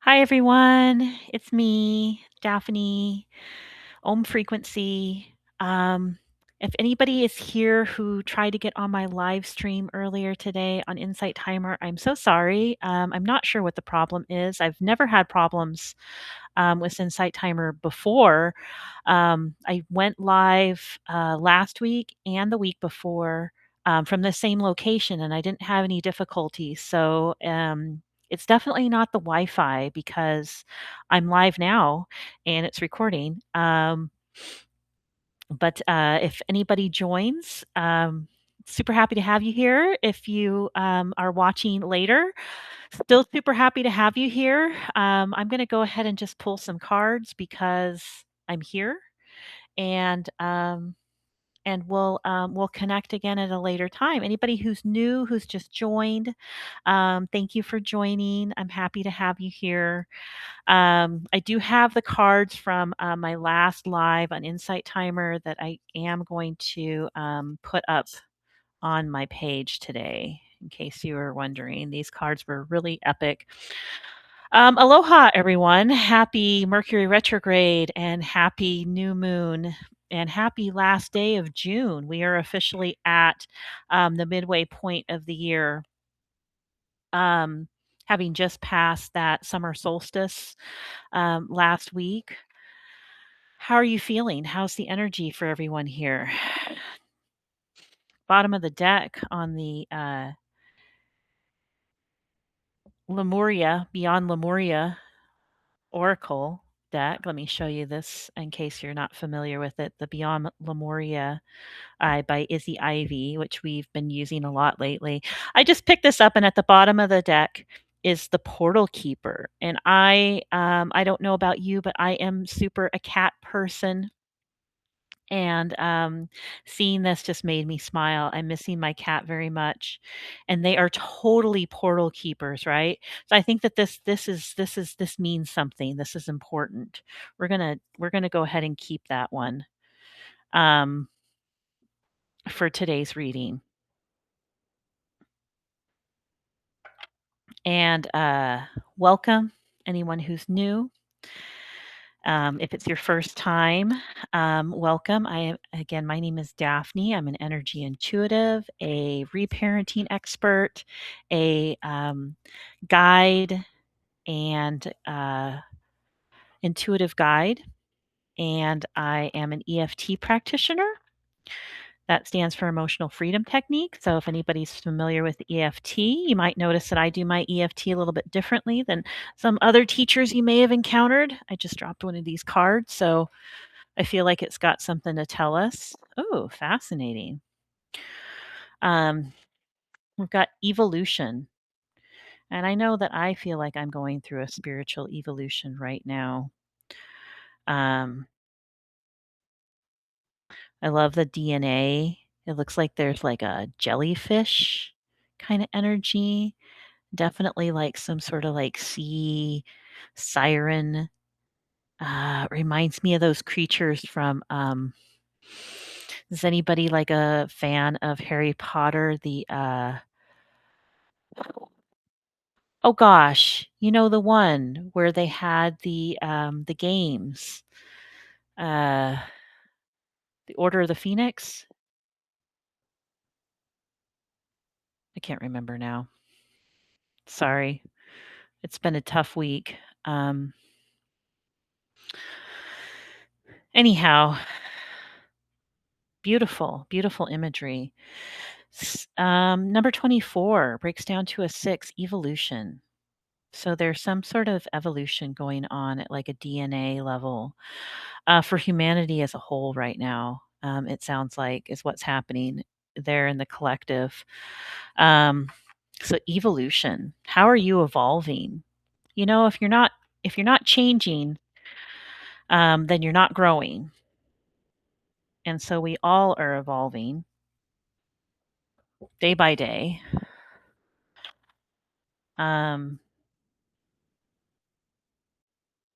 Hi, everyone. It's me, Daphne, Om Frequency. Um, if anybody is here who tried to get on my live stream earlier today on Insight Timer, I'm so sorry. I'm not sure what the problem is. I've never had problems with Insight Timer before. I went live last week and the week before from the same location, and I didn't have any difficulties. So it's definitely not the Wi Fi because I'm live now and it's recording. But if anybody joins, super happy to have you here. If you are watching later, still super happy to have you here. I'm going to go ahead and just pull some cards because I'm here, and we'll connect again at a later time. Anybody who's new, who's just joined, thank you for joining. I'm happy to have you here. I do have the cards from my last live on Insight Timer that I am going to put up on my page today. In case you were wondering, these cards were really epic. Aloha, everyone. Happy Mercury retrograde and happy new moon and happy last day of June. We are officially at the midway point of the year, um, having just passed that summer solstice last week. How are you feeling? How's the energy for everyone here? Bottom of the deck on the Lemuria, Beyond Lemuria Oracle deck. Let me show you this in case you're not familiar with it. The Beyond Lemuria by Izzy Ivy, which we've been using a lot lately. I just picked this up, and at the bottom of the deck is the Portal Keeper. And I don't know about you, but I am super a cat person. And seeing this just made me smile. I'm missing my cat very much, and they are totally portal keepers, right? So I think that this means something. This is important. We're gonna go ahead and keep that one um, for today's reading. And welcome anyone who's new. If it's your first time, welcome. My name is Daphne. I'm an energy intuitive, a reparenting expert, a guide, and intuitive guide. And I am an EFT practitioner. That stands for Emotional Freedom Technique. So, if anybody's familiar with EFT, you might notice that I do my EFT a little bit differently than some other teachers you may have encountered. I just dropped one of these cards. So, I feel like it's got something to tell us. Oh, fascinating. Um, we've got evolution. And I know that I feel like I'm going through a spiritual evolution right now. Um, I love the DNA. It looks like there's like a jellyfish kind of energy. Definitely like some sort of like sea siren. Reminds me of those creatures from is anybody like a fan of Harry Potter? Oh gosh, you know the one where they had the games, uh, the Order of the Phoenix? I can't remember now. Sorry. It's been a tough week. Um, anyhow, beautiful, beautiful imagery. Number 24 breaks down to a 6, evolution. So there's some sort of evolution going on at like a DNA level for humanity as a whole right now. It sounds like is what's happening there in the collective. Um, so evolution. How are you evolving? You know, if you're not changing, then you're not growing. And so we all are evolving day by day. Um,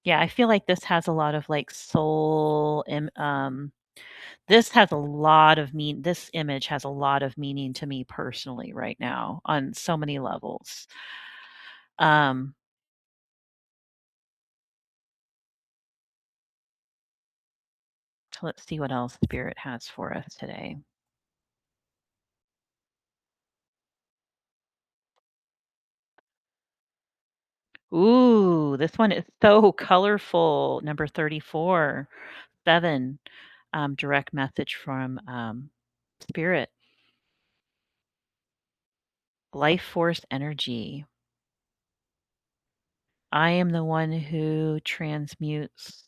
yeah, I feel like this has a lot of like soul. This has a lot of this image has a lot of meaning to me personally right now on so many levels. Um, Let's see what else Spirit has for us today. Ooh, this one is so colorful. Number 34, 7, direct message from Spirit, life force energy. I am the one who transmutes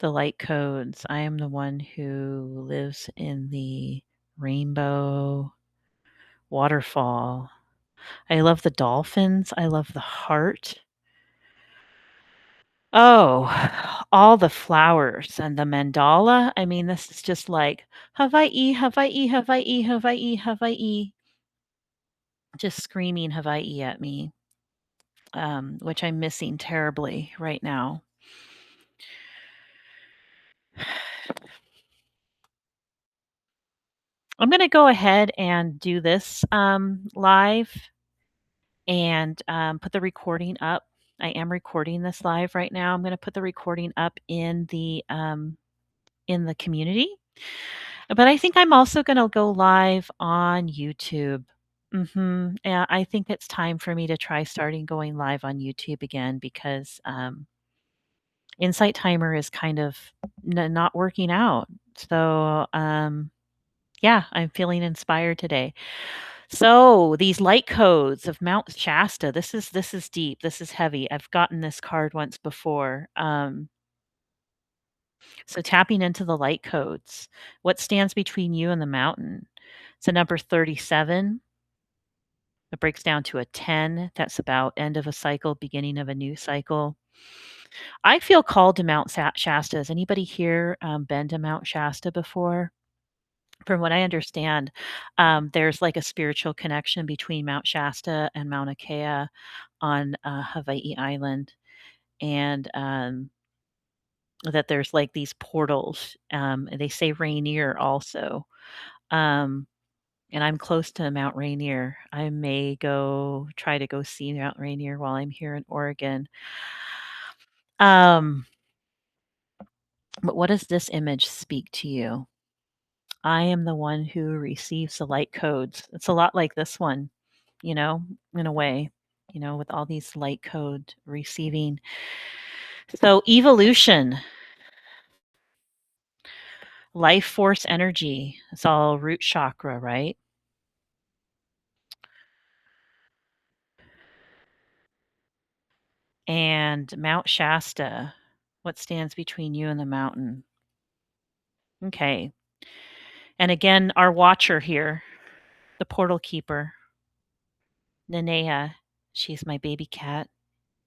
the light codes. I am the one who lives in the rainbow waterfall. I love the dolphins. I love the heart. Oh, all the flowers and the mandala. I mean, this is just like Hawaii, Hawaii, Hawaii, Hawaii, Hawaii, just screaming Hawaii at me, which I'm missing terribly right now. I'm going to go ahead and do this live and put the recording up. I am recording this live right now. I'm going to put the recording up in the community. But I think I'm also gonna go live on YouTube. Yeah, I think it's time for me to try starting going live on YouTube again because, Insight Timer is kind of not working out. So, yeah, I'm feeling inspired today. So, these light codes of Mount Shasta, this is deep, this is heavy. I've gotten this card once before. So tapping into the light codes. What stands between you and the mountain? It's a number 37. It breaks down to a 10. That's about end of a cycle, beginning of a new cycle. I feel called to Mount Shasta. Has anybody here been to Mount Shasta before? From what I understand, there's like a spiritual connection between Mount Shasta and Mauna Kea on Hawaii Island. And that there's like these portals. They say Rainier also. Um, and I'm close to Mount Rainier. I may go try to go see Mount Rainier while I'm here in Oregon. Um, but what does this image speak to you? I am the one who receives the light codes. It's a lot like this one, you know, in a way, with all these light code receiving. So, evolution, life force energy, it's all root chakra, right? And Mount Shasta, what stands between you and the mountain? Okay. And again, our watcher here, the portal keeper, Nanea. She's my baby cat.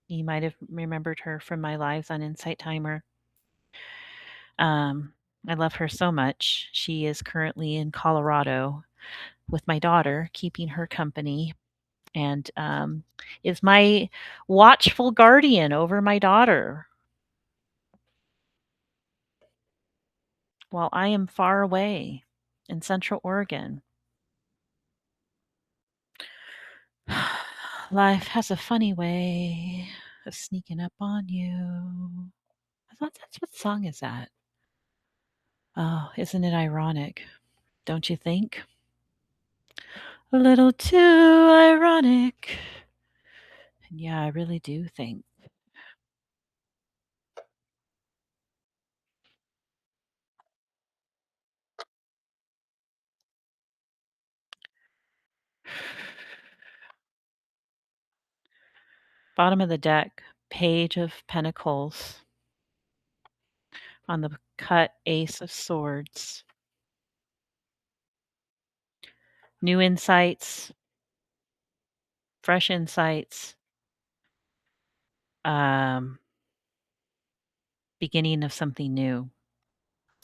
You might have remembered her from my lives on Insight Timer. Um, I love her so much. She is currently in Colorado with my daughter, keeping her company, and is my watchful guardian over my daughter while I am far away in Central Oregon. Life has a funny way of sneaking up on you. I thought that's what song is that? Oh, isn't it ironic? Don't you think? A little too ironic. And yeah, I really do think. Bottom of the deck, Page of Pentacles. On the cut, Ace of Swords. New insights, fresh insights. Um, Beginning of something new.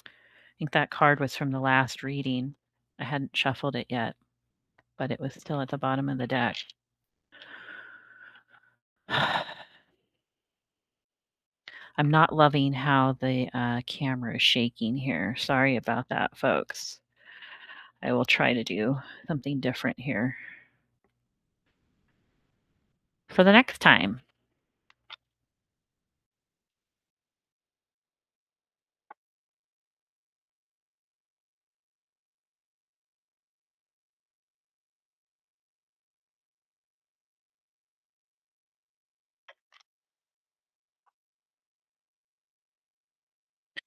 I think that card was from the last reading. I hadn't shuffled it yet, but it was still at the bottom of the deck. I'm not loving how the camera is shaking here. Sorry about that, folks. I will try to do something different here for the next time.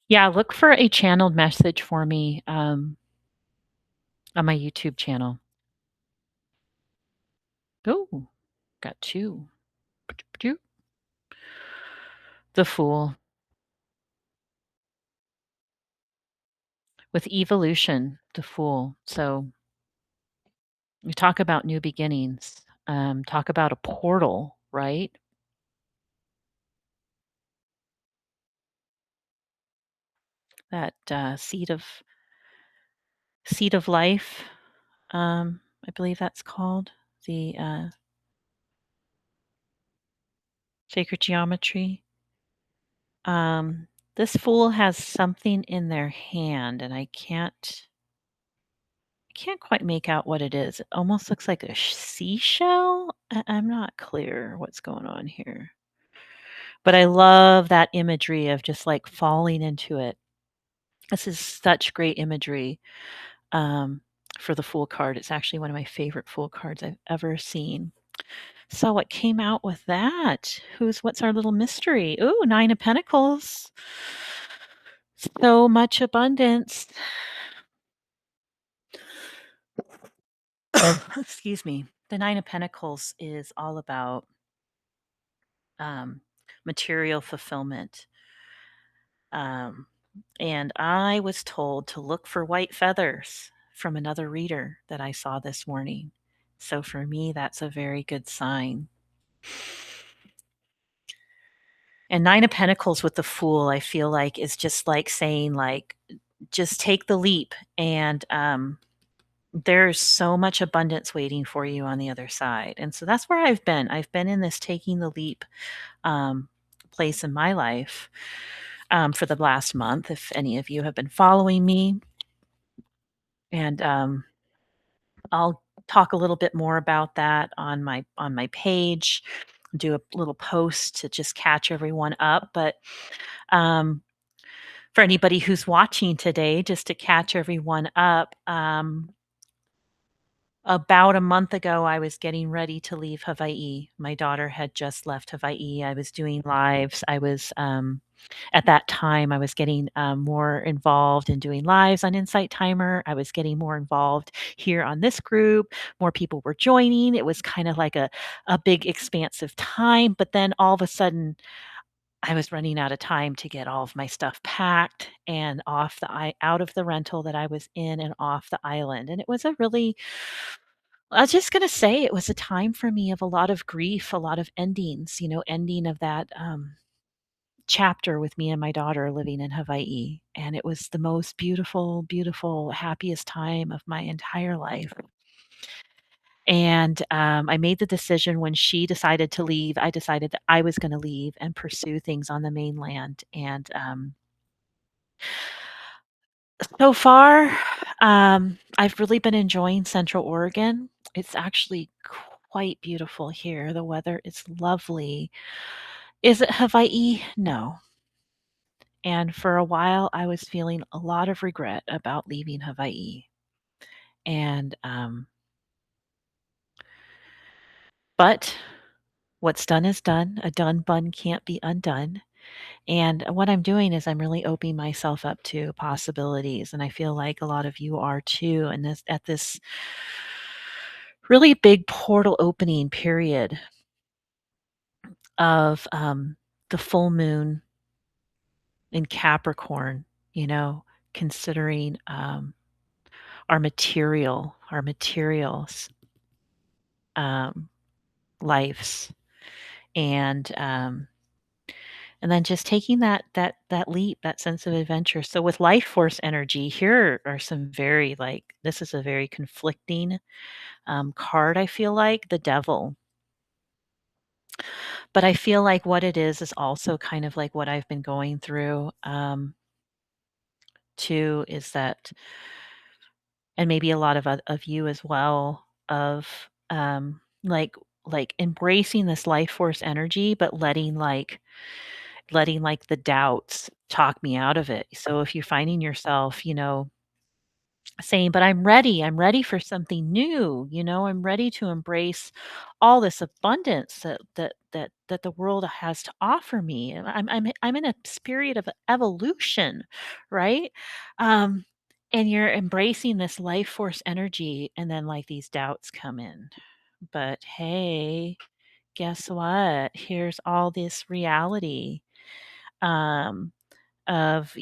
Yeah, look for a channeled message for me, on my YouTube channel. Oh, got 2. The Fool with evolution, the Fool. So, you talk about new beginnings, talk about a portal, right? That, seed of life, I believe that's called, the, sacred geometry. Um, this fool has something in their hand, and I can't quite make out what it is. It almost looks like a seashell. I'm not clear what's going on here, but I love that imagery of just like falling into it. This is such great imagery um, for the Fool card. It's actually one of my favorite Fool cards I've ever seen. So what came out with that? What's our little mystery? Ooh, 9 of Pentacles. So much abundance. Excuse me. The 9 of Pentacles is all about um, material fulfillment. Um, and I was told to look for white feathers from another reader that I saw this morning. So for me, that's a very good sign. And 9 of Pentacles with the Fool, I feel like is just like saying, like, just take the leap. And there's so much abundance waiting for you on the other side. And so that's where I've been. I've been in this taking the leap um, place in my life for the last month, if any of you have been following me. And I'll talk a little bit more about that on my page, do a little post to just catch everyone up. But um, for anybody who's watching today, just to catch everyone up, about a month ago, I was getting ready to leave Hawaii. My daughter had just left Hawaii. I was doing lives. At that time, I was getting more involved in doing lives on Insight Timer. I was getting more involved here on this group. More people were joining. It was kind of like a big, expansive time. But then all of a sudden, I was running out of time to get all of my stuff packed and out of the rental that I was in and off the island. And it was a really I was just gonna say it was a time for me of a lot of grief, a lot of endings, ending of that, chapter with me and my daughter living in Hawaii, and it was the most beautiful, beautiful, happiest time of my entire life, and, I made the decision when she decided to leave, I decided that I was gonna leave and pursue things on the mainland, and, so far, I've really been enjoying Central Oregon. It's actually quite beautiful here. The weather is lovely. Is it Hawaii? No. And for a while, I was feeling a lot of regret about leaving Hawaii. And, but what's done is done. A done bun can't be undone. And what I'm doing is I'm really opening myself up to possibilities. And I feel like a lot of you are too. And at this really big portal opening period of the full moon in Capricorn, you know, considering our materials um, lives, and and then just taking that leap, that sense of adventure. So with life force energy, here are some very like this is a very conflicting card. I feel like the devil. But I feel like what it is also kind of like what I've been going through, too, is that and maybe a lot of you as well, of, like, embracing this life force energy, but letting, like, the doubts talk me out of it. So if you're finding yourself, saying, "But I'm ready. I'm ready for something new. You know, I'm ready to embrace all this abundance that the world has to offer me. And I'm in a period of evolution, right? Um, and you're embracing this life force energy, and then like these doubts come in. But hey, guess what? Here's all this reality. Um, of,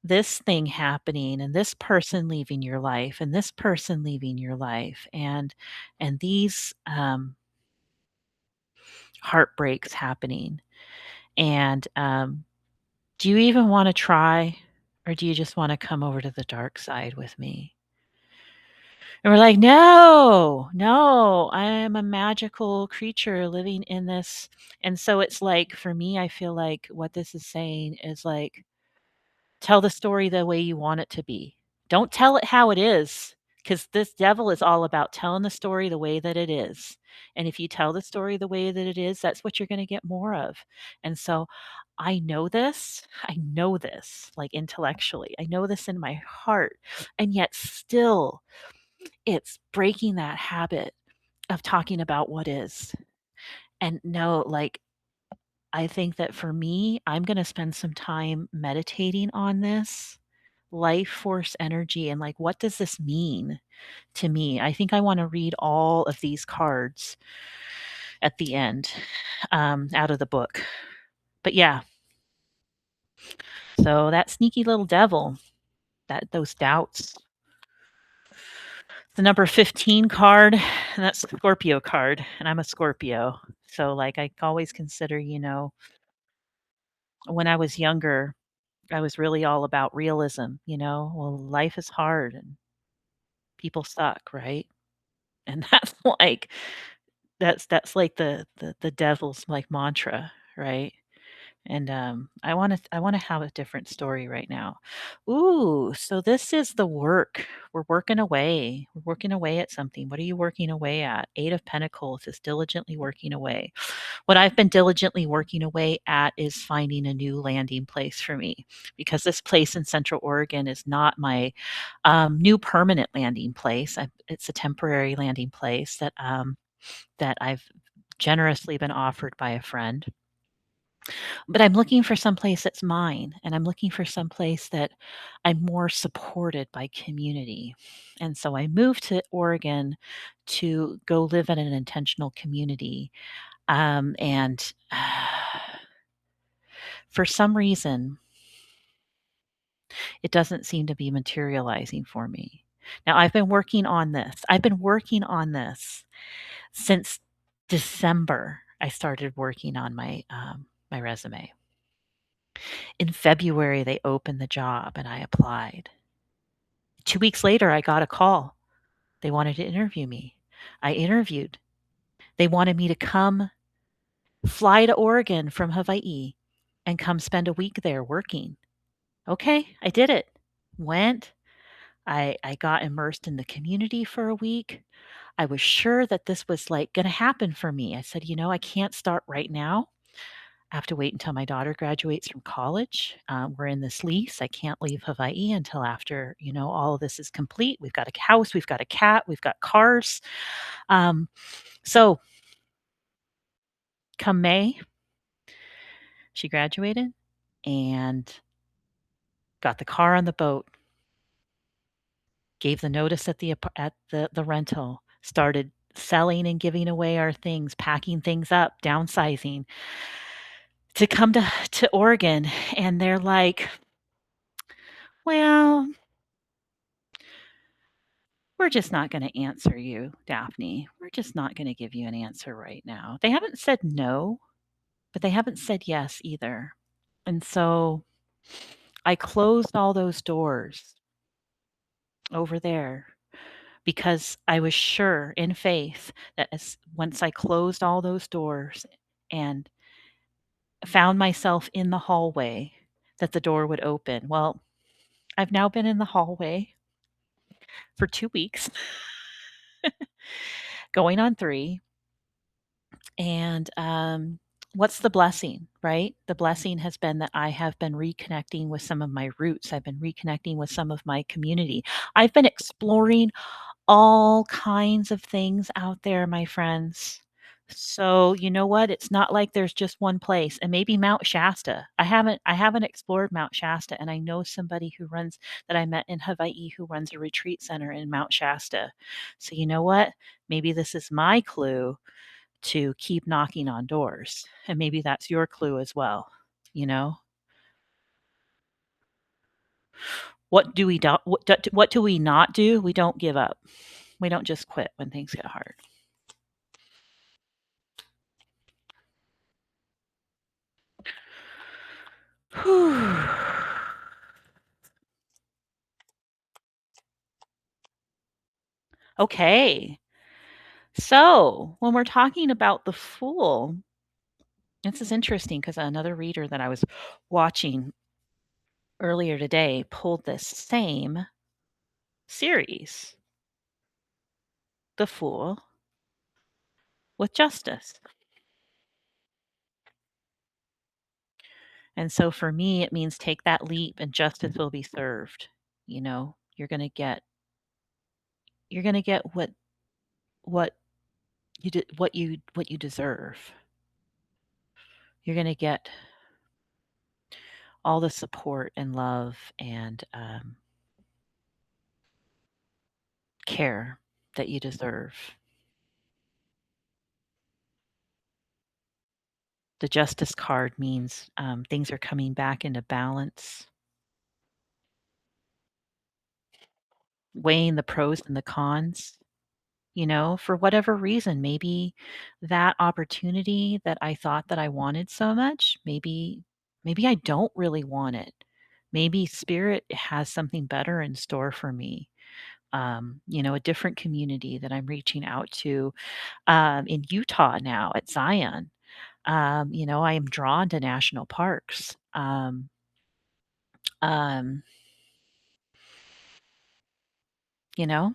this thing happening and this person leaving your life and this person leaving your life and these heartbreaks happening. And do you even want to try, or do you just want to come over to the dark side with me? And we're like, no, no, I am a magical creature living in this. And so it's like, for me, I feel like what this is saying is like, tell the story the way you want it to be. Don't tell it how it is, because this devil is all about telling the story the way that it is. And if you tell the story the way that it is, that's what you're going to get more of. And so I know this. I know this, like intellectually. I know this in my heart. And yet still, it's breaking that habit of talking about what is. And no, like, I think that for me, I'm going to spend some time meditating on this life force energy and like, what does this mean to me? I think I want to read all of these cards at the end, out of the book. But yeah, so that sneaky little devil, that those doubts. The number 15 card, and that's the Scorpio card, and I'm a Scorpio. So like I always consider, when I was younger, I was really all about realism, well, life is hard and people suck, right? And that's like that's like the devil's like mantra, right? And I want to have a different story right now. Ooh, so this is the work. We're working away. We're working away at something. What are you working away at? Eight of Pentacles is diligently working away. What I've been diligently working away at is finding a new landing place for me, because this place in Central Oregon is not my new permanent landing place. It's a temporary landing place that I've generously been offered by a friend. But I'm looking for some place that's mine, and I'm looking for some place that I'm more supported by community. And so I moved to Oregon to go live in an intentional community. And for some reason, it doesn't seem to be materializing for me. Now, I've been working on this. I've been working on this since December. I started working on my resume. In February, they opened the job and I applied. 2 weeks later, I got a call. They wanted to interview me. I interviewed. They wanted me to come fly to Oregon from Hawaii and come spend a week there working. Okay, I did it. Went. I got immersed in the community for a week. I was sure that this was like going to happen for me. I said, I can't start right now. I have to wait until my daughter graduates from college. We're in this lease. I can't leave Hawaii until after, all of this is complete. We've got a house, we've got a cat, we've got cars. So come May, she graduated and got the car on the boat, gave the notice at the rental, started selling and giving away our things, packing things up, downsizing to come to Oregon. And they're like, well, we're just not going to answer you, Daphne. We're just not going to give you an answer right now. They haven't said no, but they haven't said yes either. And so I closed all those doors over there because I was sure in faith that once I closed all those doors and found myself in the hallway, that the door would open. Well, I've now been in the hallway for 2 weeks, going on three. And what's the blessing, right? The blessing has been that I have been reconnecting with some of my roots. I've been reconnecting with some of my community. I've been exploring all kinds of things out there, my friends. So, you know what? It's not like there's just one place, and maybe Mount Shasta. I haven't explored Mount Shasta, and I know somebody who runs that I met in Hawaii who runs a retreat center in Mount Shasta. So, you know what? Maybe this is my clue to keep knocking on doors, and maybe that's your clue as well, you know? What do we not do? We don't give up. We don't just quit when things get hard. Whew. Okay. So, when we're talking about the Fool, this is interesting because another reader that I was watching earlier today pulled this same series, The Fool with Justice. And so for me, it means take that leap and justice will be served. You know, you're going to get what what you deserve. You're going to get all the support and love and care that you deserve. The justice card means things are coming back into balance, weighing the pros and the cons. You know, for whatever reason, maybe that opportunity that I thought that I wanted so much, maybe I don't really want it. Maybe spirit has something better in store for me. You know, a different community that I'm reaching out to in Utah now at Zion. You know, I am drawn to national parks. Um, you know,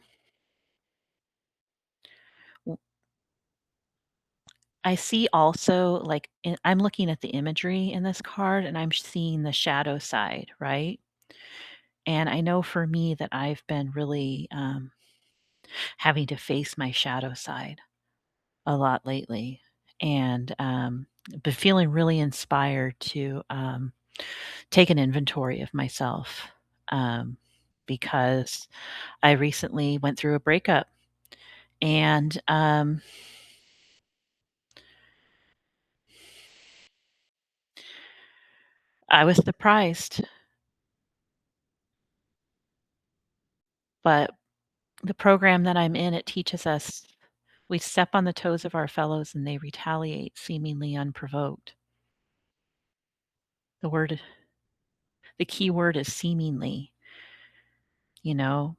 w- I see also I'm looking at the imagery in this card and I'm seeing the shadow side, right? And I know for me that I've been really having to face my shadow side a lot lately, and been feeling really inspired to take an inventory of myself um, because I recently went through a breakup and I was surprised, but the program that I'm in, it teaches us we step on the toes of our fellows and they retaliate seemingly unprovoked. The word the key word is seemingly, you know.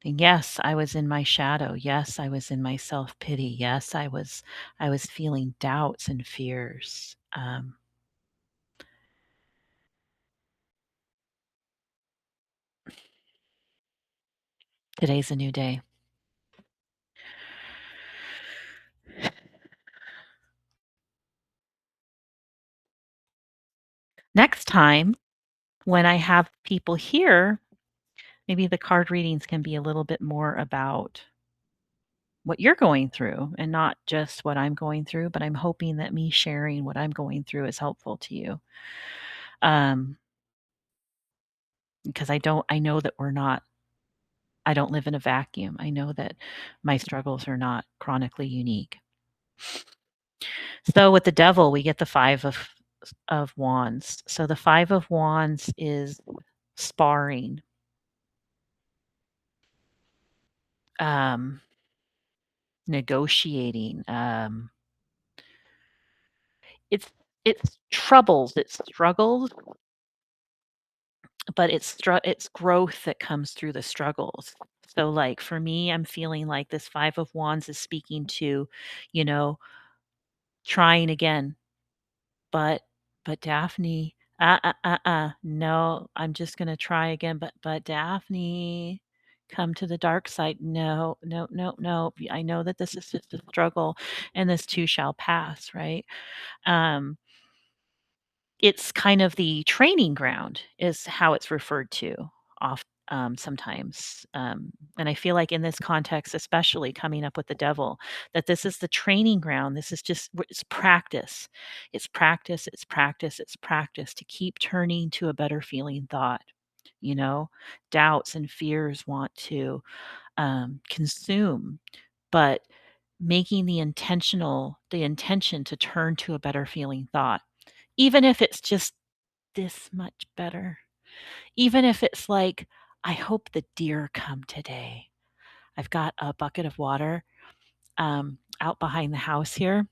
And yes, I was in my shadow. Yes, I was in my self-pity. Yes, I was feeling doubts and fears. Today's a new day. Next time when I have people here, maybe the card readings can be a little bit more about what you're going through and not just what I'm going through, but I'm hoping that me sharing what I'm going through is helpful to you. Um, because I know that I don't live in a vacuum. I know that my struggles are not chronically unique. So with the devil, we get the 5 of wands. So the 5 of wands is sparring. Um, negotiating. It's it's struggles, but it's growth that comes through the struggles. So, like, for me, I'm feeling like this 5 of wands is speaking to, you know, trying again, but Daphne, no, I'm just gonna try again, but Daphne, come to the dark side. No, no, no, no. I know that this is just a struggle and this too shall pass, right? Um, it's kind of the training ground is how it's referred to off sometimes. And I feel like in this context, especially coming up with the devil, that this is the training ground. This is just it's practice. It's practice, it's practice, it's practice to keep turning to a better feeling thought. You know, doubts and fears want to consume, but making the intention to turn to a better feeling thought, even if it's just this much better. Even if it's like, I hope the deer come today. I've got a bucket of water out behind the house here,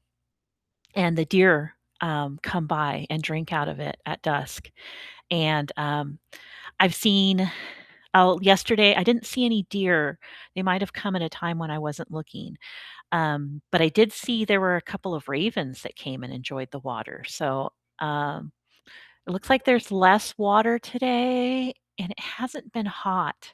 and the deer come by and drink out of it at dusk. And I've seen, oh, yesterday I didn't see any deer. They might have come at a time when I wasn't looking. But I did see there were a couple of ravens that came and enjoyed the water. So um, it looks like there's less water today, and it hasn't been hot.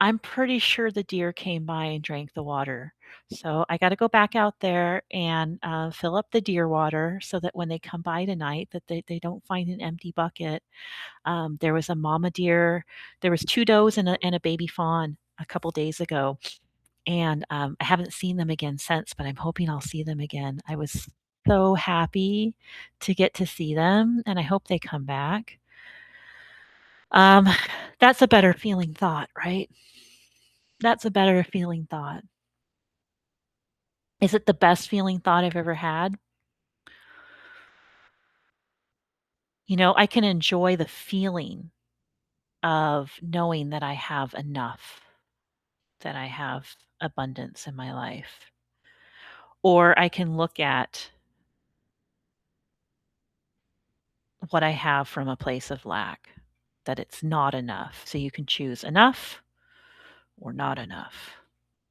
I'm pretty sure the deer came by and drank the water. So I got to go back out there and fill up the deer water so that when they come by tonight, that they don't find an empty bucket. There was a mama deer. There was two does and a baby fawn a couple days ago, and I haven't seen them again since. But I'm hoping I'll see them again. I was so happy to get to see them, and I hope they come back. Um, that's a better feeling thought, right? That's a better feeling thought. Is it the best feeling thought I've ever had? You know, I can enjoy the feeling of knowing that I have enough, that I have abundance in my life. Or I can look at what I have from a place of lack, that it's not enough. So you can choose enough or not enough.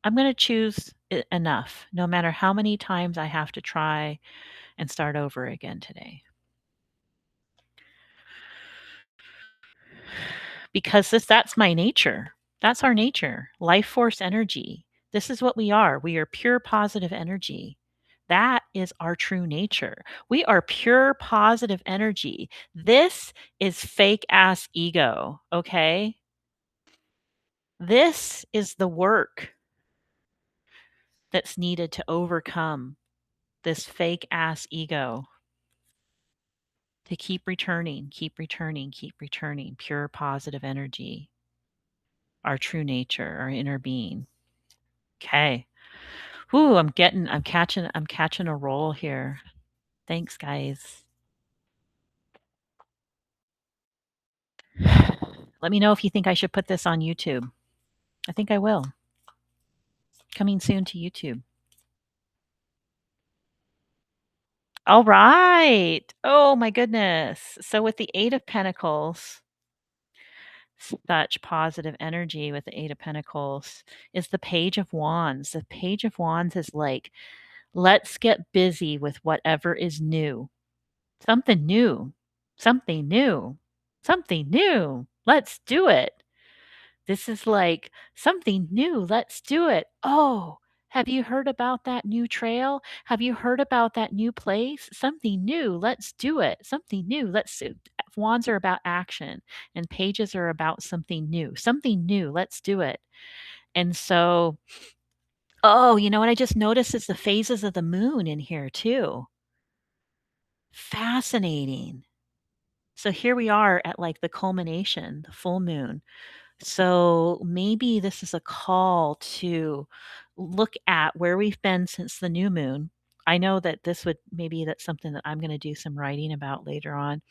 I'm going to choose enough, no matter how many times I have to try and start over again today. Because that's my nature. That's our nature. Life force energy. This is what we are. We are pure positive energy. That is our true nature. We are pure positive energy. This is fake ass ego, okay? This is the work that's needed to overcome this fake ass ego, to keep returning, keep returning, keep returning. Pure positive energy, our true nature, our inner being. Okay. Ooh, I'm catching a roll here. Thanks, guys. Let me know if you think I should put this on YouTube. I think I will. Coming soon to YouTube. All right. Oh my goodness. So with the 8 of Pentacles, such positive energy with the 8 of Pentacles is the Page of Wands. The Page of Wands is like, let's get busy with whatever is new. Something new. Something new. Something new. Let's do it. This is like something new. Let's do it. Oh, have you heard about that new trail? Have you heard about that new place? Something new. Let's do it. Something new. Let's do. Wands are about action and pages are about something new. Something new. Let's do it. And so, oh, you know what I just noticed is the phases of the moon in here too. Fascinating. So here we are at like the culmination, the full moon. So maybe this is a call to look at where we've been since the new moon. I know that that's something that I'm going to do some writing about later on,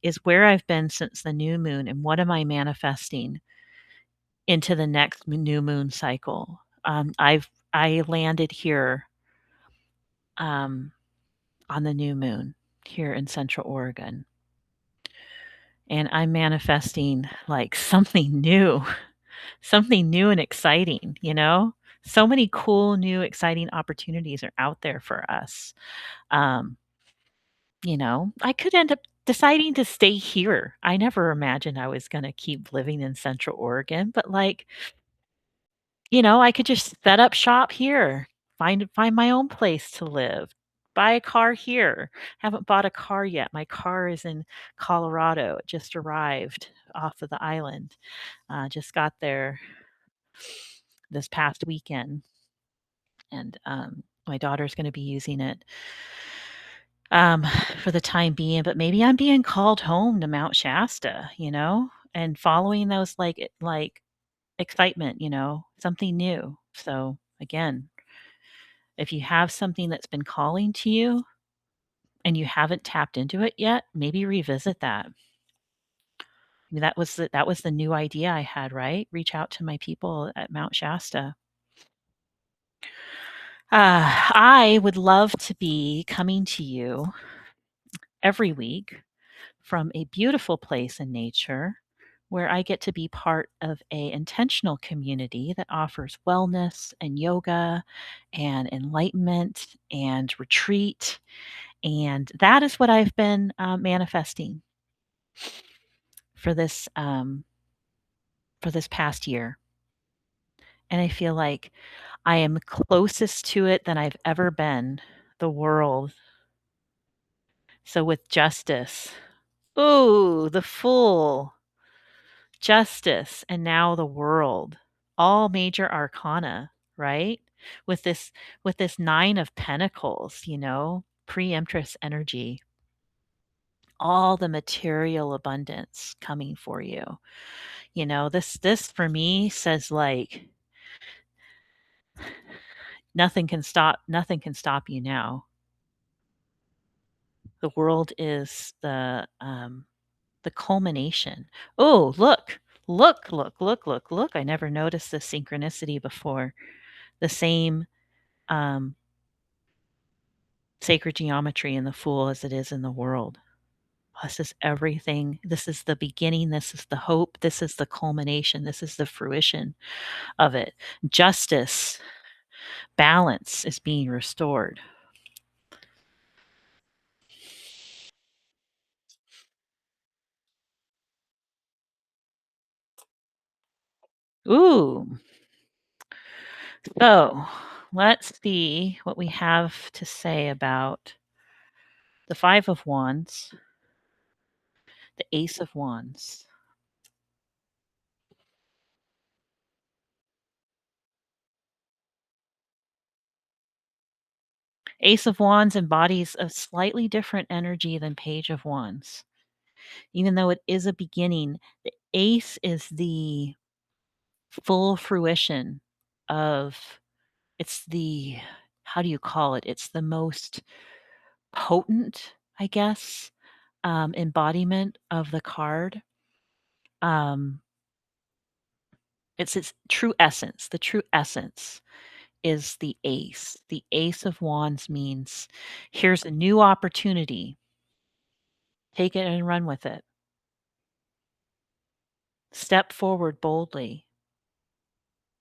is where I've been since the new moon and what am I manifesting into the next new moon cycle. I landed here um, on the new moon here in Central Oregon, and I'm manifesting like something new. Something new and exciting, you know? So many cool, new, exciting opportunities are out there for us. Um, I could end up deciding to stay here. I never imagined I was going to keep living in Central Oregon, but like I could just set up shop here, find my own place to live, buy a car here. Haven't bought a car yet. My car is in Colorado. It just arrived off of the island. Just got there this past weekend, and my daughter's going to be using it um, for the time being. But maybe I'm being called home to Mount Shasta, and following those like excitement, something new. So again, if you have something that's been calling to you and you haven't tapped into it yet, maybe revisit that. I mean, that was the new idea I had, right? Reach out to my people at Mount Shasta. I would love to be coming to you every week from a beautiful place in nature where I get to be part of a intentional community that offers wellness and yoga and enlightenment and retreat. And that is what I've been manifesting for this past year. And I feel like I am closest to it than I've ever been. The world. So with justice, ooh, the Fool, justice, and now the world, all major arcana, right? With this with this 9 of pentacles, preemptress energy, all the material abundance coming for you. This for me says like nothing can stop you now. The world is the culmination. Oh, look. Look, look, look, look, look. I never noticed this synchronicity before. The same um, sacred geometry in the Fool as it is in the world. This is everything. This is the beginning. This is the hope. This is the culmination. This is the fruition of it. Justice, balance is being restored. Ooh. So let's see what we have to say about the Five of Wands, the Ace of Wands. Ace of Wands embodies a slightly different energy than Page of Wands. Even though it is a beginning, the Ace is the full fruition of it's the how do you call it? It's the most potent, I guess, embodiment of the card. Um, it's its true essence. The true essence is the ace. The Ace of Wands means here's a new opportunity. Take it and run with it. Step forward boldly.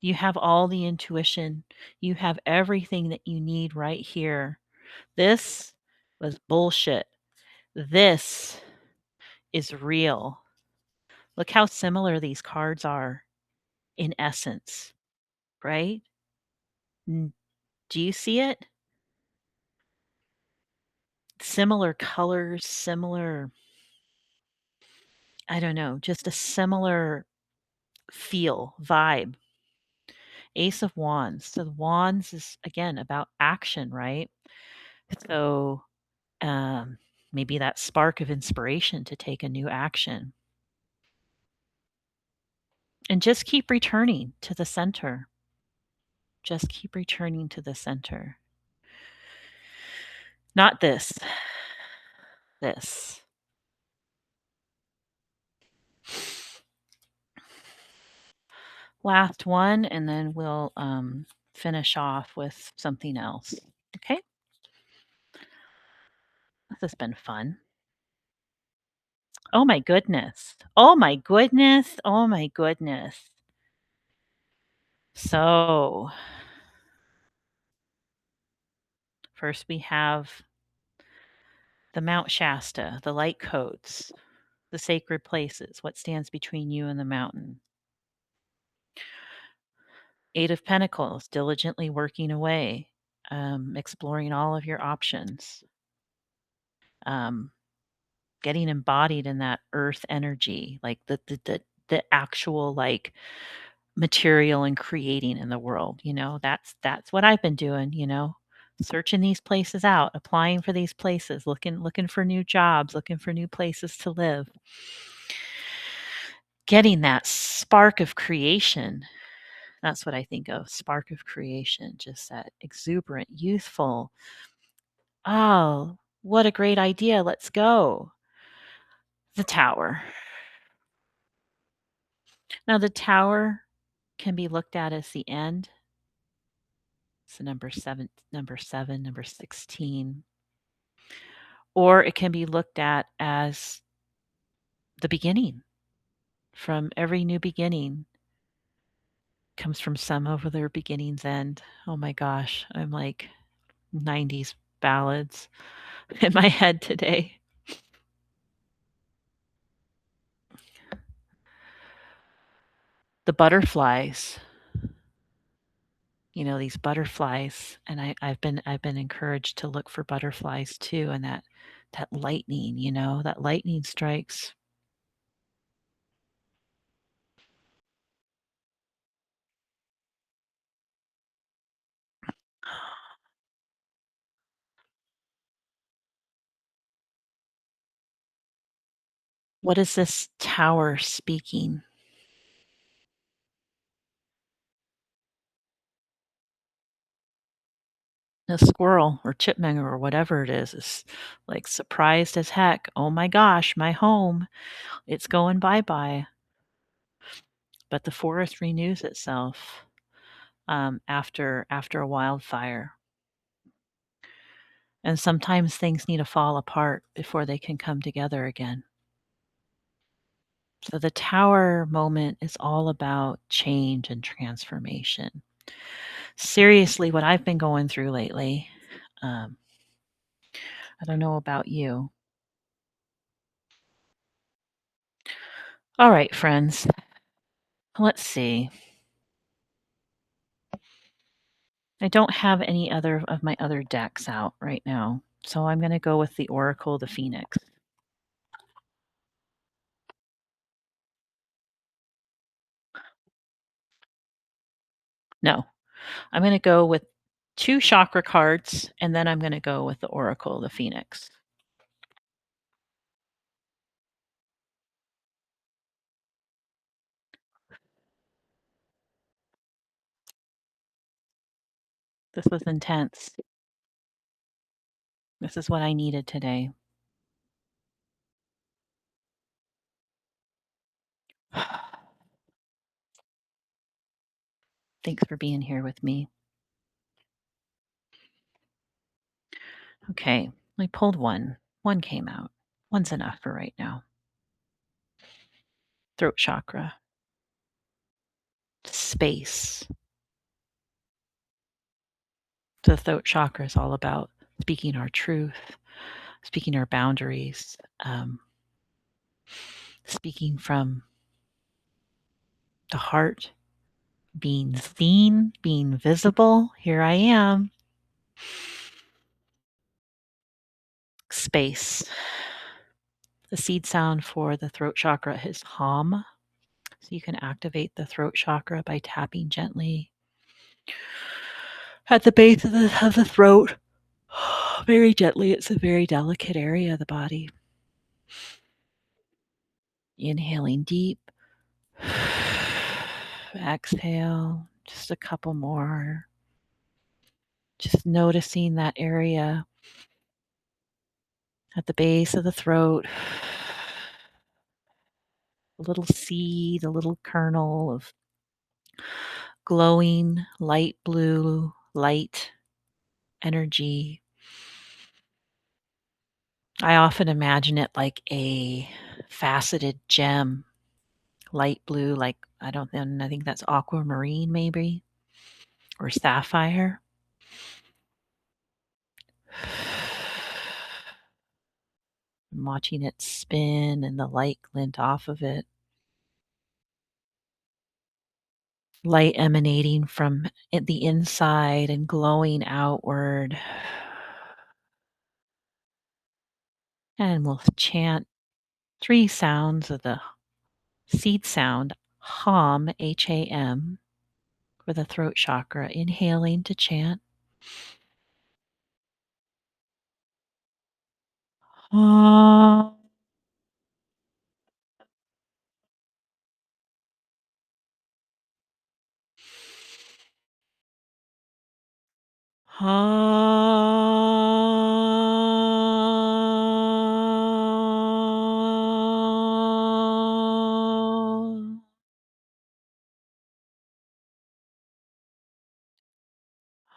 You have all the intuition. You have everything that you need right here. This was bullshit. This is real. Look how similar these cards are in essence, right? Do you see it? Similar colors, similar, I don't know, just a similar feel, vibe. Ace of Wands. So the Wands is again about action, right? So um, maybe that spark of inspiration to take a new action. And just keep returning to the center. Just keep returning to the center. Not this, this. Last one, and then we'll finish off with something else. Okay? This has been fun. Oh my goodness. Oh my goodness. Oh my goodness. So, first we have the Mount Shasta, the light codes, the sacred places, what stands between you and the mountain. Eight of Pentacles, diligently working away, exploring all of your options, um, getting embodied in that earth energy, like the actual like material and creating in the world. That's what I've been doing. Searching these places out, applying for these places, looking for new jobs, looking for new places to live, getting that spark of creation. That's what I think of, spark of creation, just that exuberant, youthful, oh, what a great idea, let's go. The Tower. Now, the Tower can be looked at as the end. So number seven, number 16. Or it can be looked at as the beginning. From every new beginning comes from some of their beginning's end. Oh my gosh, I'm like 90s ballads in my head today. The butterflies, these butterflies, and I've been encouraged to look for butterflies too, and that lightning, that lightning strikes. What is this tower speaking? A squirrel or chipmunk or whatever it is like surprised as heck. Oh my gosh, my home, it's going bye-bye. But the forest renews itself after a wildfire. And sometimes things need to fall apart before they can come together again. So the tower moment is all about change and transformation. Seriously, what I've been going through lately, um, I don't know about you. All right, friends, let's see. I don't have any other of my other decks out right now, so I'm going to go with the Oracle, the Phoenix. No, I'm going to go with two chakra cards, and then I'm going to go with the Oracle, the Phoenix. This was intense. This is what I needed today. Thanks for being here with me. Okay, I pulled one. One came out. One's enough for right now. Throat chakra. Space. The throat chakra is all about speaking our truth, speaking our boundaries, speaking from the heart, being seen, being visible. Here I am. Space. The seed sound for the throat chakra is hum. So you can activate the throat chakra by tapping gently at the base of the throat. Very gently. It's a very delicate area of the body. Inhaling deep. Exhale. Just a couple more. Just noticing that area at the base of the throat. A little seed, a little kernel of glowing light blue, light energy. I often imagine it like a faceted gem, light blue, like I don't know, I think that's aquamarine maybe, or sapphire. I'm watching it spin and the light glint off of it. light emanating from the inside and glowing outward. And we'll chant 3 sounds of the seed sound, HAM, HAM, for the throat chakra. Inhaling to chant. HAM. HAM.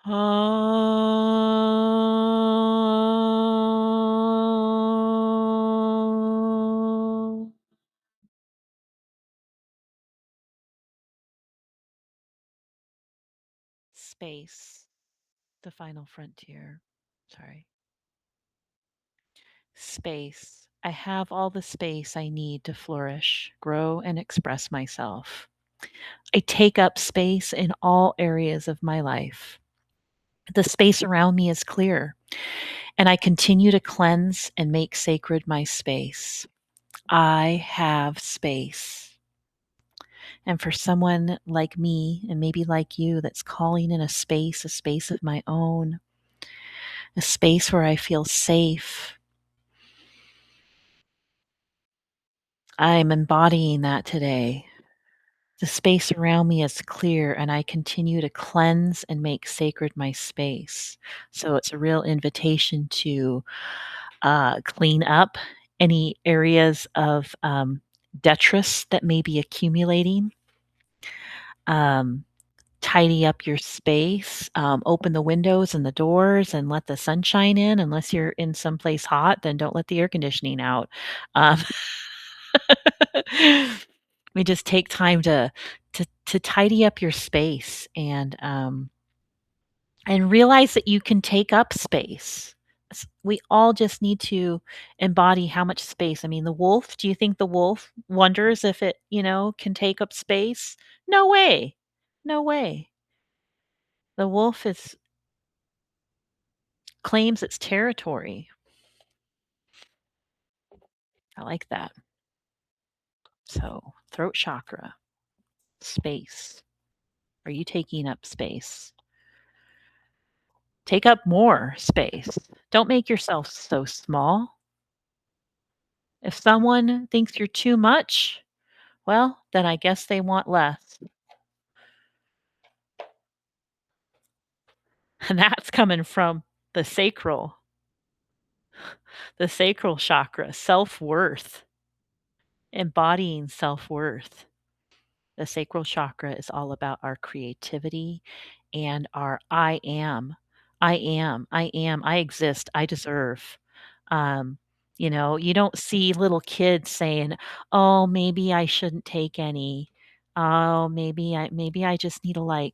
HAM. Space, the final frontier. Sorry. Space. I have all the space I need to flourish, grow, and express myself. I take up space in all areas of my life. The space around me is clear, and I continue to cleanse and make sacred my space. I have space. And for someone like me, and maybe like you, that's calling in a space of my own, a space where I feel safe, I'm embodying that today. The space around me is clear, and I continue to cleanse and make sacred my space. So it's a real invitation to clean up any areas of detritus that may be accumulating. Um, Tidy up your space, open the windows and the doors and let the sunshine in. Unless you're in someplace hot, then don't let the air conditioning out. Um, we just take time to tidy up your space and realize that you can take up space. We all just need to embody how much space. I mean, the wolf, do you think the wolf wonders if it, can take up space? No way. No way. The wolf is claims its territory. I like that. So, throat chakra, space. Are you taking up space? Take up more space. Don't make yourself so small. If someone thinks you're too much, well, then I guess they want less. And that's coming from the sacral, the sacral chakra, self worth, embodying self worth. The sacral chakra is all about our creativity and our I am. I am. I am. I exist. I deserve. Um, you don't see little kids saying, "Oh, maybe I shouldn't take any. Oh, maybe I just need to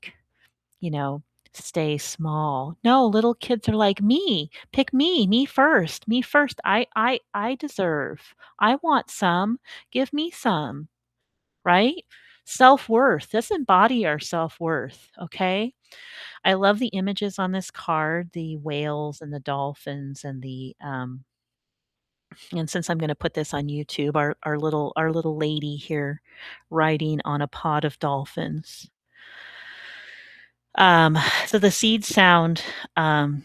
you know, stay small." No, little kids are like, "Me. Pick me. Me first. Me first. I deserve. I want some. Give me some." Right? Self-worth. Let's embody our self-worth, okay? I love the images on this card, the whales and the dolphins and since I'm gonna put this on YouTube, our little lady here riding on a pod of dolphins. Um, so the seed sound, um,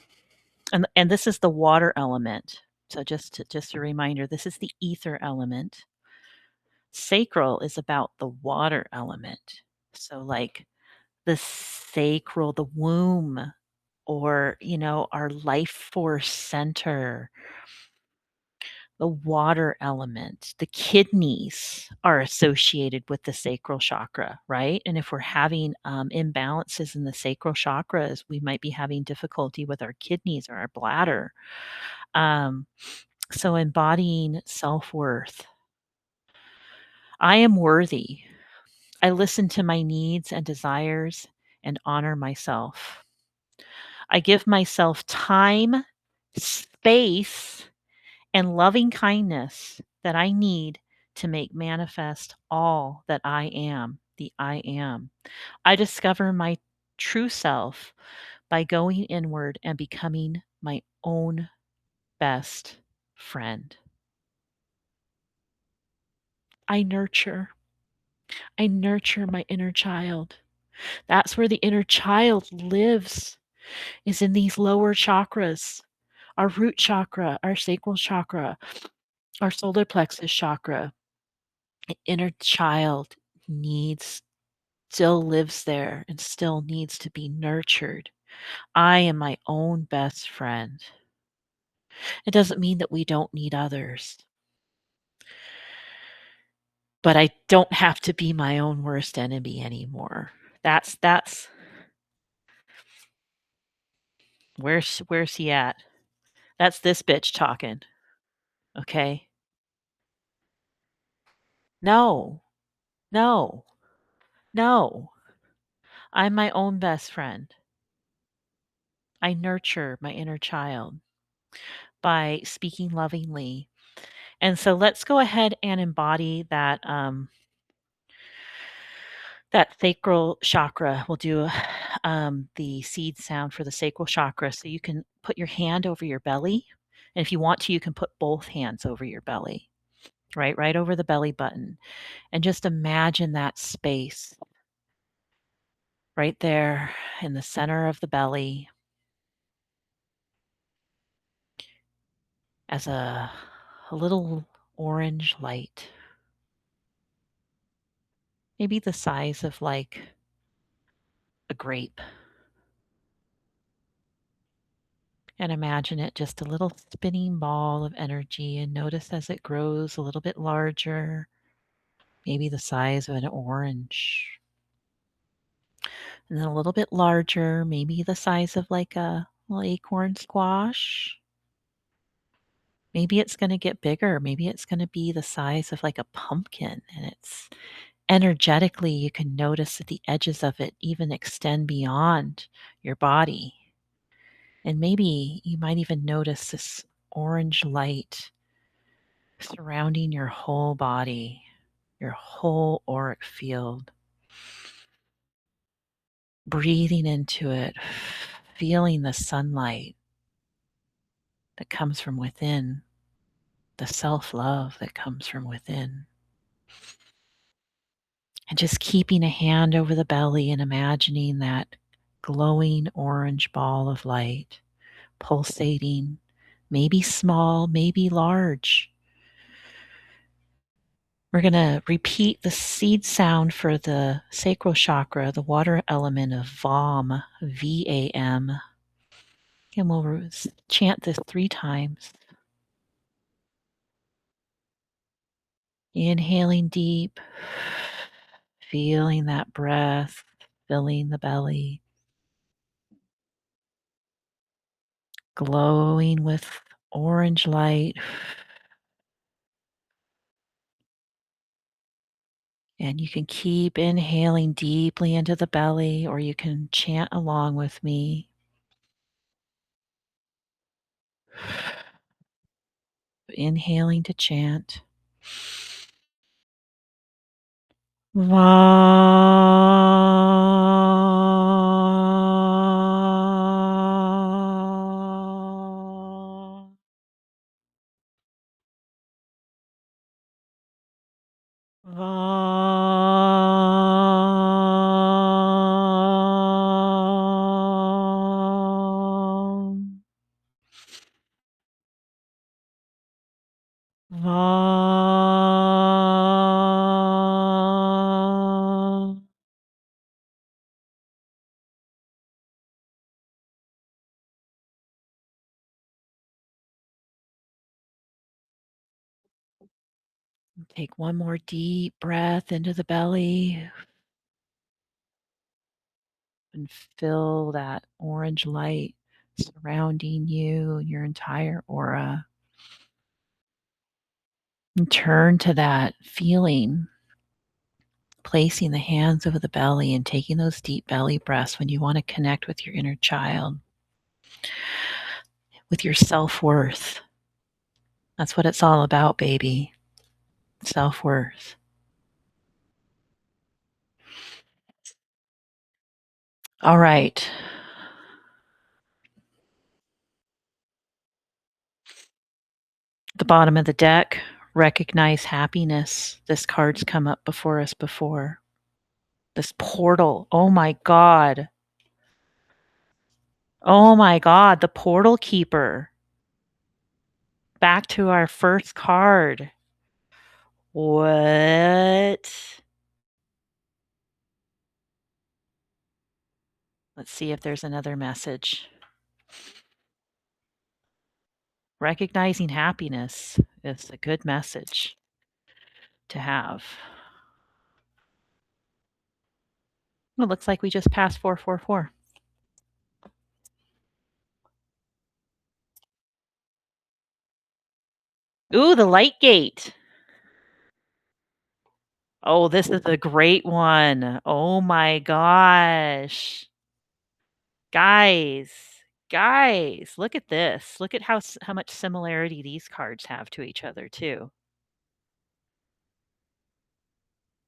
and this is the water element. So just a reminder, this is the ether element. Sacral is about the water element. So like the sacral, the womb, or, our life force center, the water element, the kidneys are associated with the sacral chakra, right? And if we're having imbalances in the sacral chakras, we might be having difficulty with our kidneys or our bladder. Um, so embodying self worth. I am worthy. I listen to my needs and desires and honor myself. I give myself time, space, and loving kindness that I need to make manifest all that I am. the I am. I discover my true self by going inward and becoming my own best friend. I nurture. I nurture my inner child. That's where the inner child lives, is in these lower chakras. Our root chakra, our sacral chakra, our solar plexus chakra. The inner child needs, still lives there and still needs to be nurtured. I am my own best friend. It doesn't mean that we don't need others, but I don't have to be my own worst enemy anymore. That's where's he at? That's this bitch talking. Okay? No. No. No. I'm my own best friend. I nurture my inner child by speaking lovingly. And so let's go ahead and embody that sacral chakra. We'll do the seed sound for the sacral chakra. So you can put your hand over your belly. And if you want to, you can put both hands over your belly, right over the belly button. And just imagine that space right there in the center of the belly as a little orange light, maybe the size of like a grape. And imagine it just a little spinning ball of energy, and notice as it grows a little bit larger, maybe the size of an orange. And then a little bit larger, maybe the size of like a little acorn squash. Maybe it's going to get bigger. Maybe it's going to be the size of like a pumpkin. And it's energetically, you can notice that the edges of it even extend beyond your body. And maybe you might even notice this orange light surrounding your whole body, your whole auric field. Breathing into it, feeling the sunlight that comes from within, the self love that comes from within. And just keeping a hand over the belly and imagining that glowing orange ball of light pulsating, maybe small, maybe large. We're going to repeat the seed sound for the sacral chakra, the water element of VAM, V-A-M. And we'll chant this 3 times. Inhaling deep, feeling that breath filling the belly, glowing with orange light. And you can keep inhaling deeply into the belly, or you can chant along with me. Inhaling to chant. Va. Va. Va. Take one more deep breath into the belly and feel that orange light surrounding you and your entire aura. And turn to that feeling, placing the hands over the belly and taking those deep belly breaths when you want to connect with your inner child, with your self-worth. That's what it's all about, baby. Self-worth. All right. The bottom of the deck, recognize happiness. This card's come up before us before. This portal. Oh my God. Oh my God. The portal keeper. Back to our first card. What? Let's see if there's another message. Recognizing happiness is a good message to have. It looks like we just passed 444. Ooh, the light gate. Oh, this is a great one. Oh my gosh. Guys, guys, look at this. Look at how much similarity these cards have to each other too.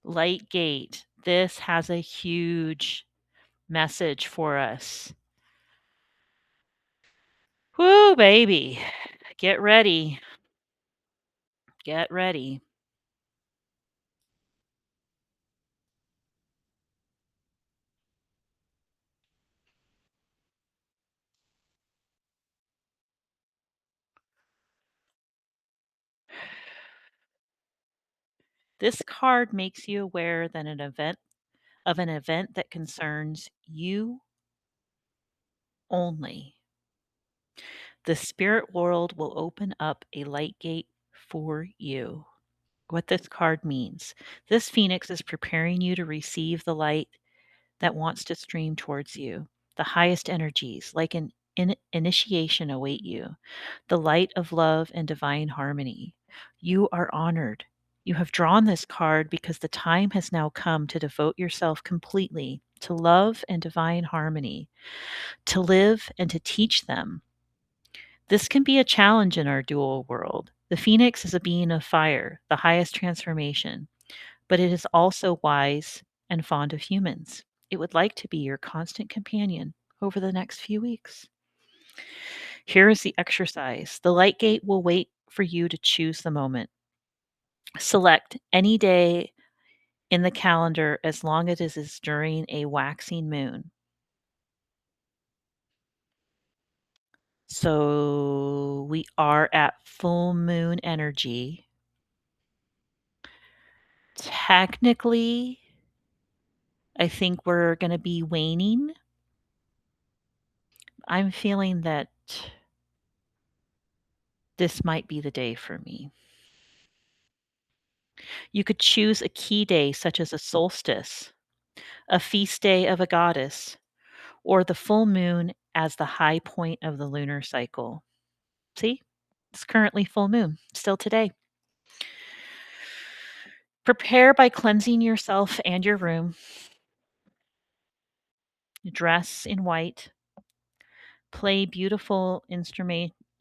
Light gate. This has a huge message for us. Whoo, baby. Get ready. Get ready. This card makes you aware that an event that concerns you only. The spirit world will open up a light gate for you. What this card means. This phoenix is preparing you to receive the light that wants to stream towards you. The highest energies, like an initiation, await you. The light of love and divine harmony. You are honored. You have drawn this card because the time has now come to devote yourself completely to love and divine harmony, to live and to teach them. This can be a challenge in our dual world. The phoenix is a being of fire, the highest transformation, but it is also wise and fond of humans. It would like to be your constant companion over the next few weeks. Here is the exercise. The light gate will wait for you to choose the moment. Select any day in the calendar as long as it is during a waxing moon. So we are at full moon energy. Technically, I think we're going to be waning. I'm feeling that this might be the day for me. You could choose a key day, such as a solstice, a feast day of a goddess, or the full moon as the high point of the lunar cycle. See, it's currently full moon, still today. Prepare by cleansing yourself and your room. Dress in white. Play beautiful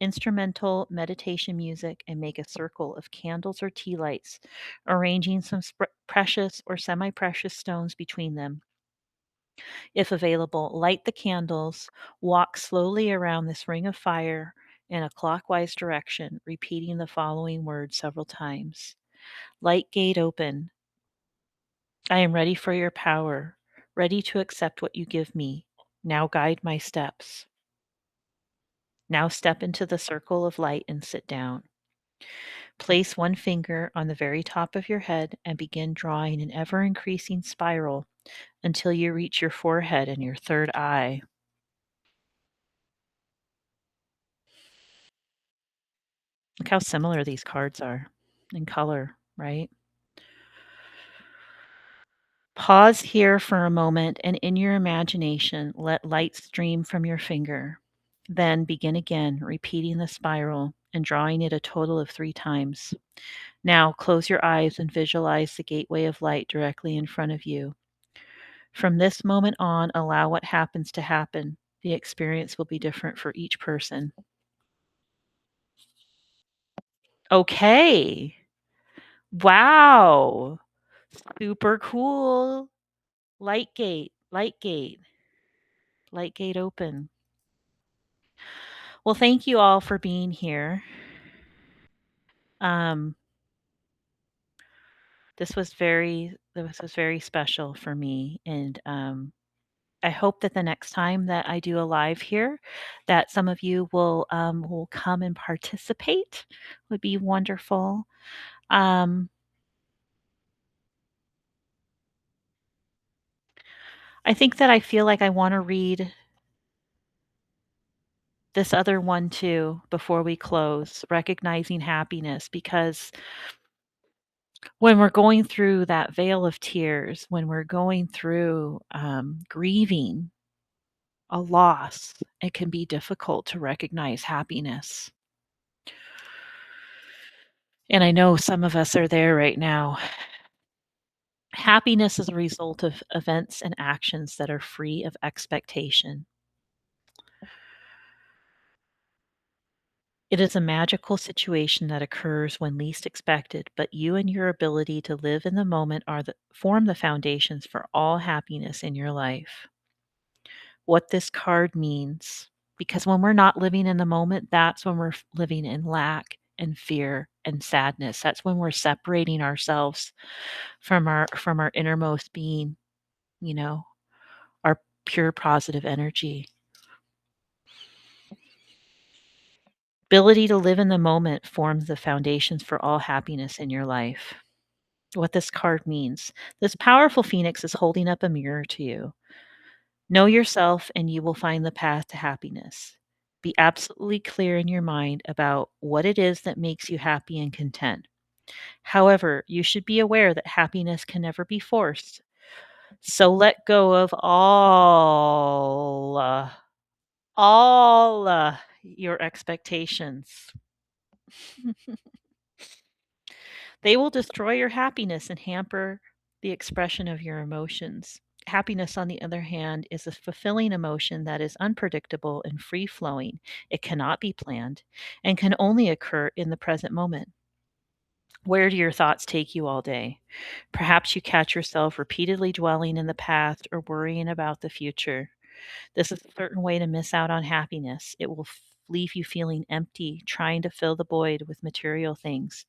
instrumental meditation music and make a circle of candles or tea lights, arranging some precious or semi precious stones between them. If available, light the candles, walk slowly around this ring of fire in a clockwise direction, repeating the following words several times. Light gate open. I am ready for your power, ready to accept what you give me. Now guide my steps. Now step into the circle of light and sit down. Place one finger on the very top of your head and begin drawing an ever increasing spiral until you reach your forehead and your third eye. Look how similar these cards are in color, right? Pause here for a moment and in your imagination, let light stream from your finger. Then begin again, repeating the spiral and drawing it a total of 3 times. Now close your eyes and visualize the gateway of light directly in front of you. From this moment on, allow what happens to happen. The experience will be different for each person. Okay. Wow. Super cool. Light gate, light gate. Light gate open. Well, thank you all for being here. Um, this was very special for me, and I hope that the next time that I do a live here, that some of you will come and participate. Would be wonderful. Um, I think that I feel like I want to read this other one too before we close, recognizing happiness, because when we're going through that veil of tears, when we're going through grieving a loss, it can be difficult to recognize happiness. And I know some of us are there right now. Happiness is a result of events and actions that are free of expectation. It is a magical situation that occurs when least expected, but you and your ability to live in the moment form the foundations for all happiness in your life. What this card means, because when we're not living in the moment, that's when we're living in lack and fear and sadness. That's when we're separating ourselves from our innermost being, you know, our pure positive energy. Ability to live in the moment forms the foundations for all happiness in your life. What this card means. This powerful phoenix is holding up a mirror to you. Know yourself and you will find the path to happiness. Be absolutely clear in your mind about what it is that makes you happy and content. However, you should be aware that happiness can never be forced. So let go of all your expectations. They will destroy your happiness and hamper the expression of your emotions. Happiness, on the other hand, is a fulfilling emotion that is unpredictable and free flowing. It cannot be planned and can only occur in the present moment. Where do your thoughts take you all day? Perhaps you catch yourself repeatedly dwelling in the past or worrying about the future. This is a certain way to miss out on happiness. It will leave you feeling empty, trying to fill the void with material things.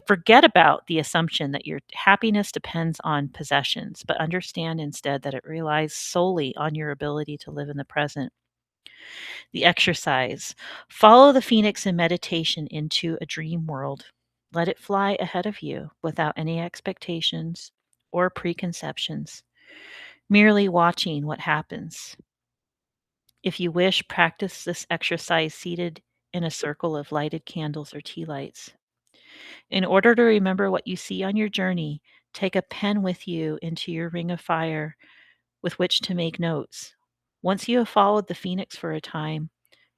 Forget about the assumption that your happiness depends on possessions, but understand instead that it relies solely on your ability to live in the present. The exercise. Follow the phoenix in meditation into a dream world. Let it fly ahead of you without any expectations or preconceptions, merely watching what happens. If you wish, practice this exercise seated in a circle of lighted candles or tea lights. In order to remember what you see on your journey, take a pen with you into your ring of fire with which to make notes. Once you have followed the phoenix for a time,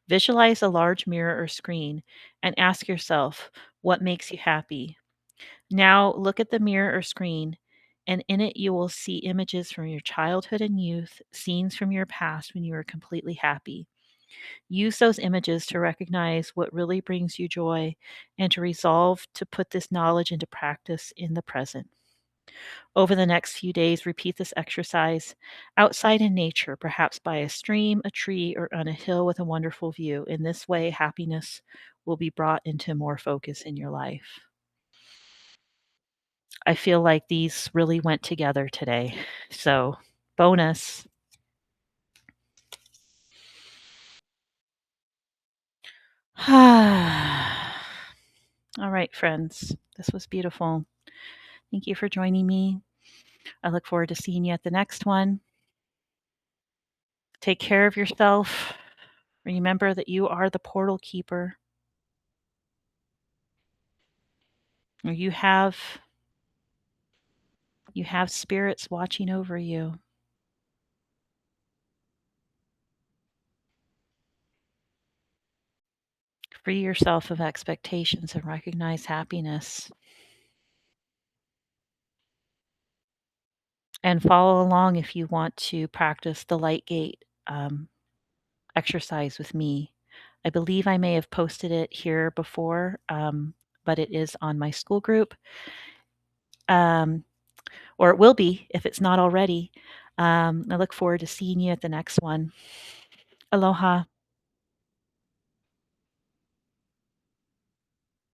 visualize a large mirror or screen and ask yourself what makes you happy. Now look at the mirror or screen, and in it you will see images from your childhood and youth, scenes from your past when you were completely happy. Use those images to recognize what really brings you joy and to resolve to put this knowledge into practice in the present. Over the next few days, repeat this exercise outside in nature, perhaps by a stream, a tree, or on a hill with a wonderful view. In this way, happiness will be brought into more focus in your life. I feel like these really went together today. So, bonus. All right, friends, this was beautiful. Thank you for joining me. I look forward to seeing you at the next one. Take care of yourself. Remember that you are the portal keeper. You have spirits watching over you. Free yourself of expectations and recognize happiness. And follow along if you want to practice the light gate exercise with me. I believe I may have posted it here before, but it is on my school group, or it will be if it's not already. I look forward to seeing you at the next one. Aloha.